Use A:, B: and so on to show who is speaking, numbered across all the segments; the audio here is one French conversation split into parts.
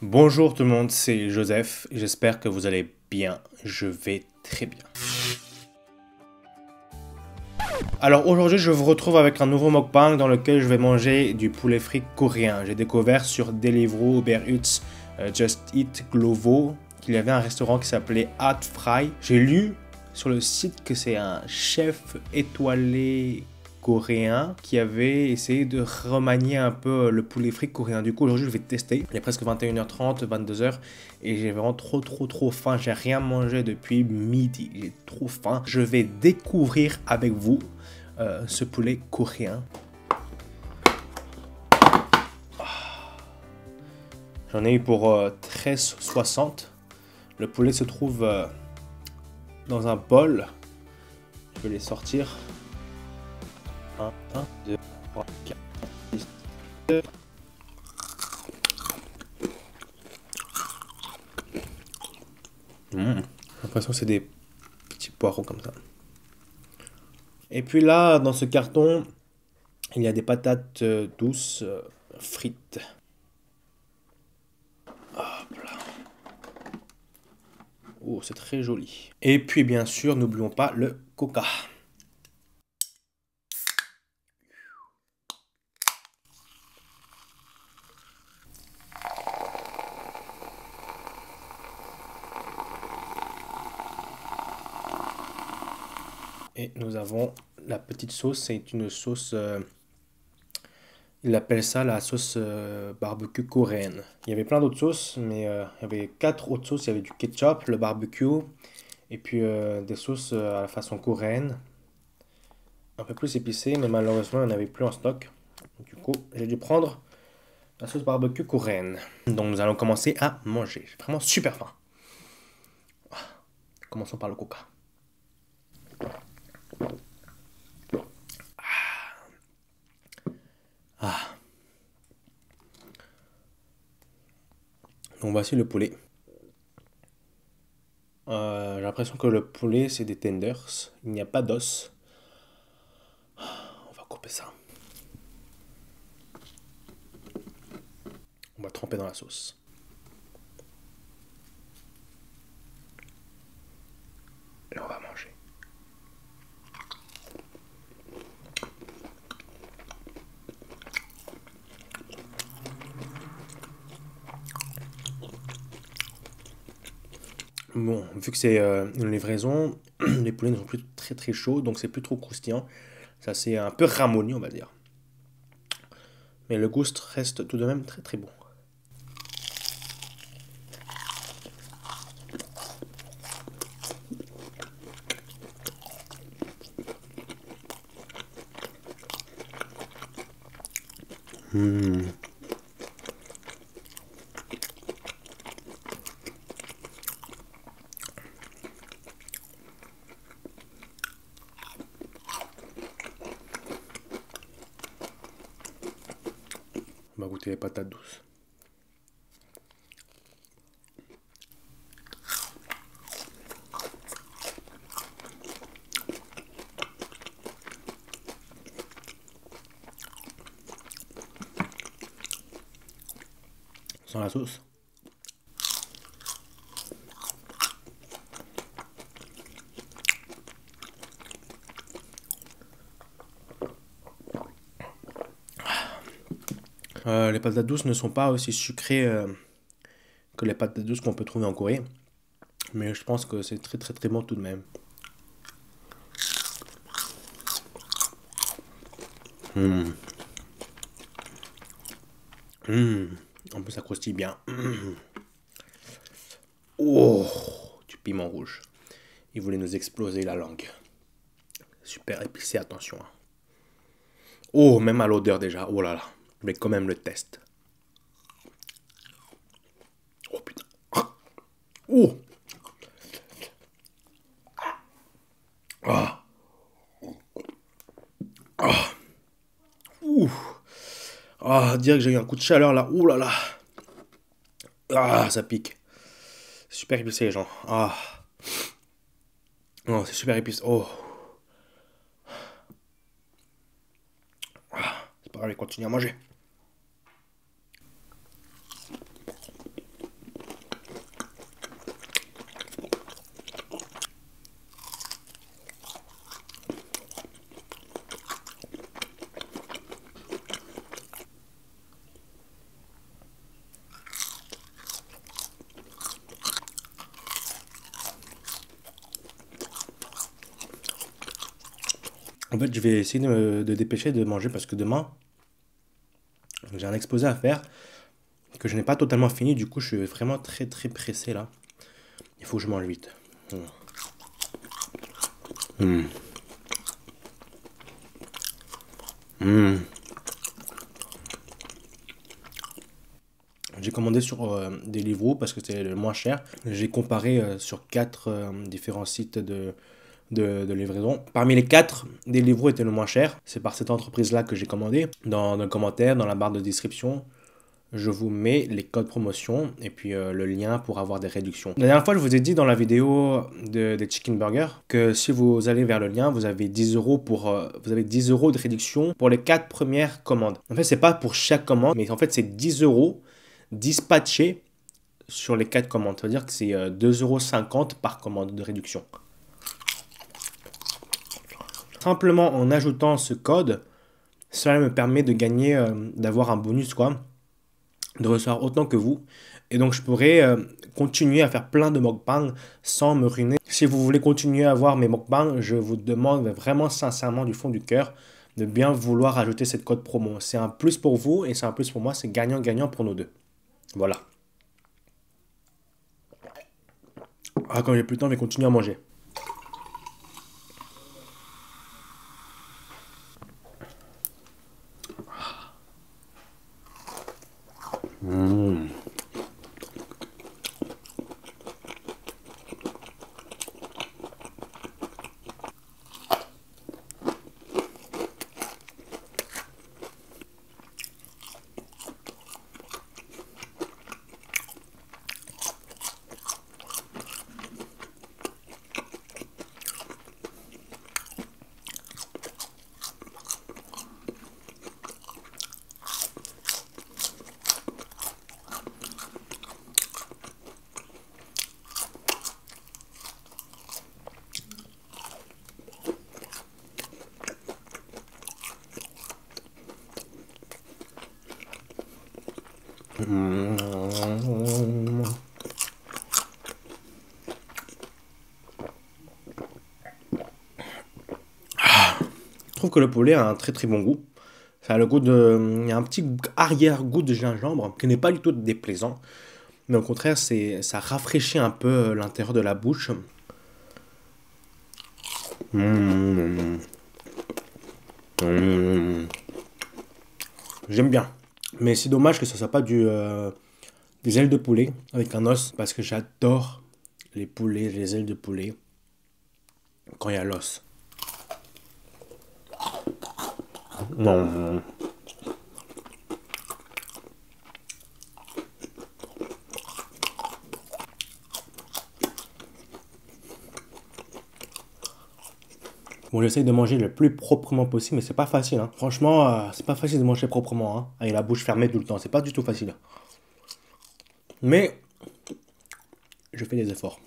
A: Bonjour tout le monde, c'est Joseph, j'espère que vous allez bien, je vais très bien. Alors aujourd'hui je vous retrouve avec un nouveau mukbang dans lequel je vais manger du poulet frit coréen. J'ai découvert sur Deliveroo, Uber Eats, Just Eat, Glovo qu'il y avait un restaurant qui s'appelait Hot Fry. J'ai lu sur le site que c'est un chef étoilé coréen qui avait essayé de remanier un peu le poulet frit coréen. Du coup aujourd'hui je vais tester. Il est presque 21h30, 22h et j'ai vraiment trop faim. J'ai rien mangé depuis midi. J'ai trop faim. Je vais découvrir avec vous ce poulet coréen. J'en ai eu pour 13,60. Le poulet se trouve dans un bol. Je vais les sortir. 1, 2, 3, 4, 6, 2. J'ai l'impression que c'est des petits poireaux comme ça. Et puis là, dans ce carton, il y a des patates douces frites. Hop là. Oh, c'est très joli. Et puis bien sûr, n'oublions pas le coca. Et nous avons la petite sauce, c'est une sauce, il appelle ça la sauce barbecue coréenne. Il y avait plein d'autres sauces, mais il y avait 4 autres sauces. Il y avait du ketchup, le barbecue, et puis des sauces à la façon coréenne. Un peu plus épicées, mais malheureusement, il n'y en avait plus en stock. Du coup, j'ai dû prendre la sauce barbecue coréenne. Donc nous allons commencer à manger. J'ai vraiment super faim. Commençons par le coca. Ah. Donc voici le poulet. J'ai l'impression que le poulet c'est des tenders. Il n'y a pas d'os. On va couper ça. On va tremper dans la sauce. Et on va manger. Bon, vu que c'est une livraison, les poulets ne sont plus très chauds, donc c'est plus trop croustillant. Ça c'est un peu ramolli, on va dire. Mais le goût reste tout de même très bon. Mmh. On va goûter les patates douces. Sans la sauce. Les patates douces ne sont pas aussi sucrées que les patates douces qu'on peut trouver en Corée. Mais je pense que c'est très bon tout de même. Mmh. Mmh. En plus ça croustille bien. Mmh. Oh, du piment rouge. Il voulait nous exploser la langue. Super épicé, attention. Oh, même à l'odeur déjà. Oh là là. Mais quand même le test. Oh putain. Oh. Ah. Ah. Ouh. Ah, dire que j'ai eu un coup de chaleur là. Ouh là là. Ah, ça pique. Super épicé, les gens. Ah. Non, c'est super épicé. Oh. Ah. C'est pas grave, je continue à manger. En fait, je vais essayer de dépêcher de manger parce que demain, j'ai un exposé à faire que je n'ai pas totalement fini. Du coup, je suis vraiment très très pressé là. Il faut que je mange vite. Mm. Mm. J'ai commandé sur Deliveroo parce que c'est le moins cher. J'ai comparé sur 4 différents sites de livraison. Parmi les 4, Deliveroo était le moins cher. C'est par cette entreprise-là que j'ai commandé. Dans le commentaire, dans la barre de description, je vous mets les codes promotion et puis le lien pour avoir des réductions. La dernière fois, je vous ai dit dans la vidéo des Chicken Burger que si vous allez vers le lien, vous avez 10 euros vous avez 10 euros de réduction pour les 4 premières commandes. En fait, c'est pas pour chaque commande, mais en fait, c'est 10 euros dispatchés sur les 4 commandes. Ça veut dire que c'est 2,50 € par commande de réduction. Simplement en ajoutant ce code, cela me permet de gagner, d'avoir un bonus quoi, de recevoir autant que vous. Et donc je pourrais continuer à faire plein de mukbang sans me ruiner. Si vous voulez continuer à voir mes mukbangs, je vous demande vraiment sincèrement du fond du cœur de bien vouloir ajouter cette code promo. C'est un plus pour vous et c'est un plus pour moi, c'est gagnant-gagnant pour nous deux. Voilà. Ah, quand j'ai plus le temps, je vais continuer à manger. Mmh. Mmh. Je trouve que le poulet a un très très bon goût. Ça a le goût de... Il y a un petit arrière-goût de gingembre qui n'est pas du tout déplaisant. Mais au contraire, ça rafraîchit un peu l'intérieur de la bouche. Mmh. Mmh. J'aime bien. Mais c'est dommage que ça soit pas des ailes de poulet avec un os. Parce que j'adore les poulets, les ailes de poulet quand il y a l'os. Non. Bon, j'essaye de manger le plus proprement possible, mais c'est pas facile, hein. Franchement, c'est pas facile de manger proprement, hein, avec la bouche fermée tout le temps. C'est pas du tout facile. Mais je fais des efforts.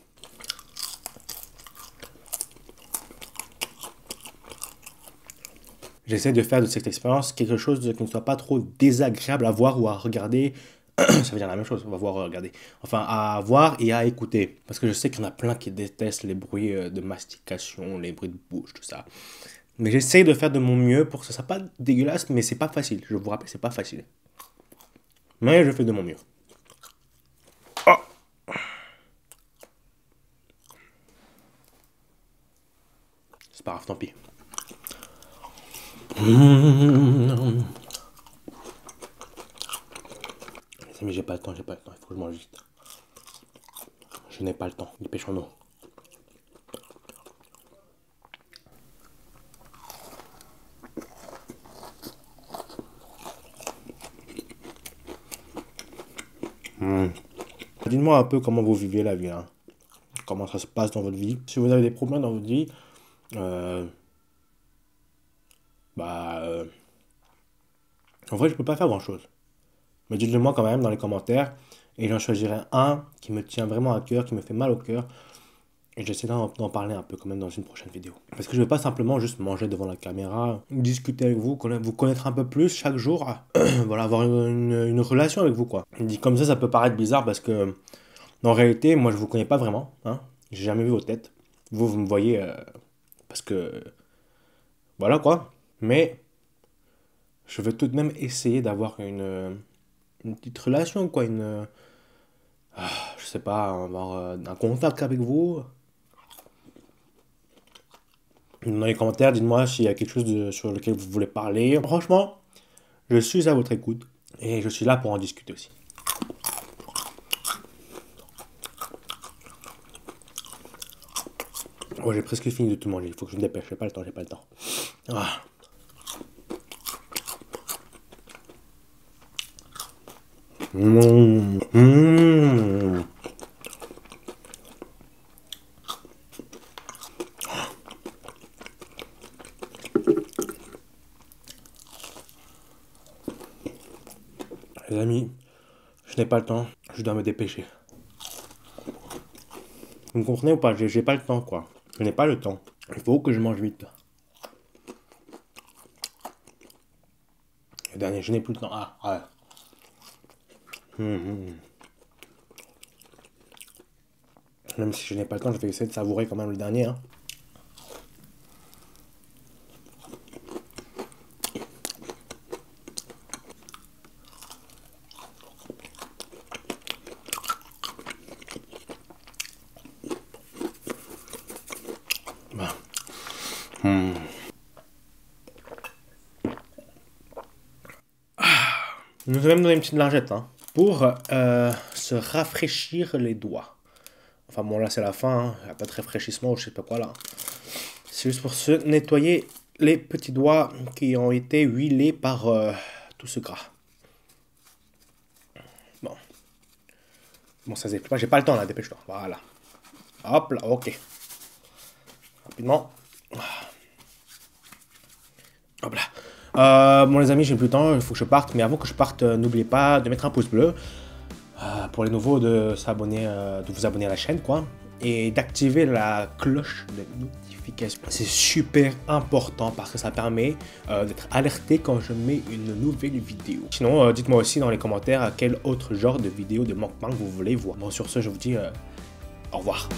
A: J'essaie de faire de cette expérience quelque chose qui ne soit pas trop désagréable à voir ou à regarder. Ça veut dire la même chose, on va voir, regarder. Enfin, à voir et à écouter. Parce que je sais qu'il y en a plein qui détestent les bruits de mastication, les bruits de bouche, tout ça. Mais j'essaie de faire de mon mieux pour que ça soit pas dégueulasse, mais c'est pas facile. Je vous rappelle, c'est pas facile. Mais je fais de mon mieux. Oh, c'est pas grave, tant pis. Les amis, j'ai pas le temps, il faut que je mange vite. Je n'ai pas le temps, dépêchons-nous. Dites-moi un peu comment vous vivez la vie, hein. Comment ça se passe dans votre vie. Si vous avez des problèmes dans votre vie, euh, bah, en vrai, je peux pas faire grand-chose. Mais dites-le moi quand même dans les commentaires, et j'en choisirai un qui me tient vraiment à cœur, qui me fait mal au cœur, et j'essaierai d'en parler un peu quand même dans une prochaine vidéo. Parce que je veux pas simplement juste manger devant la caméra, discuter avec vous, vous connaître un peu plus chaque jour, voilà, avoir une relation avec vous, quoi. Dit comme ça peut paraître bizarre parce que, en réalité, moi je vous connais pas vraiment, hein. J'ai jamais vu vos têtes. Vous me voyez parce que Voilà quoi. Mais je veux tout de même essayer d'avoir une petite relation, quoi. Je sais pas, avoir un contact avec vous. Dans les commentaires, dites-moi s'il y a quelque chose sur lequel vous voulez parler. Franchement, je suis à votre écoute et je suis là pour en discuter aussi. Oh, j'ai presque fini de tout manger, il faut que je me dépêche, j'ai pas le temps, j'ai pas le temps. Ah. Mmh. Mmh. Les amis, je n'ai pas le temps, je dois me dépêcher. Vous me comprenez ou pas? J'ai pas le temps, quoi. Je n'ai pas le temps. Il faut que je mange vite. Le dernier, je n'ai plus le temps. Ah, ouais. Même si je n'ai pas le temps, je vais essayer de savourer quand même le dernier. Hein. Je nous ai même donné une petite lingette hein, pour se rafraîchir les doigts. Enfin bon là c'est la fin, hein. Il n'y a pas de rafraîchissement ou je sais pas quoi là. C'est juste pour se nettoyer les petits doigts qui ont été huilés par tout ce gras. Bon ça c'est pas, j'ai pas le temps là, dépêche-toi. Voilà. Hop là, ok. Rapidement. Hop là. Bon les amis, j'ai plus le temps, il faut que je parte. Mais avant que je parte, n'oubliez pas de mettre un pouce bleu. Pour les nouveaux, de vous abonner à la chaîne, quoi. Et d'activer la cloche de notification. C'est super important parce que ça permet d'être alerté quand je mets une nouvelle vidéo. Sinon, dites-moi aussi dans les commentaires quel autre genre de vidéo de mukbang vous voulez voir. Bon, sur ce, je vous dis au revoir.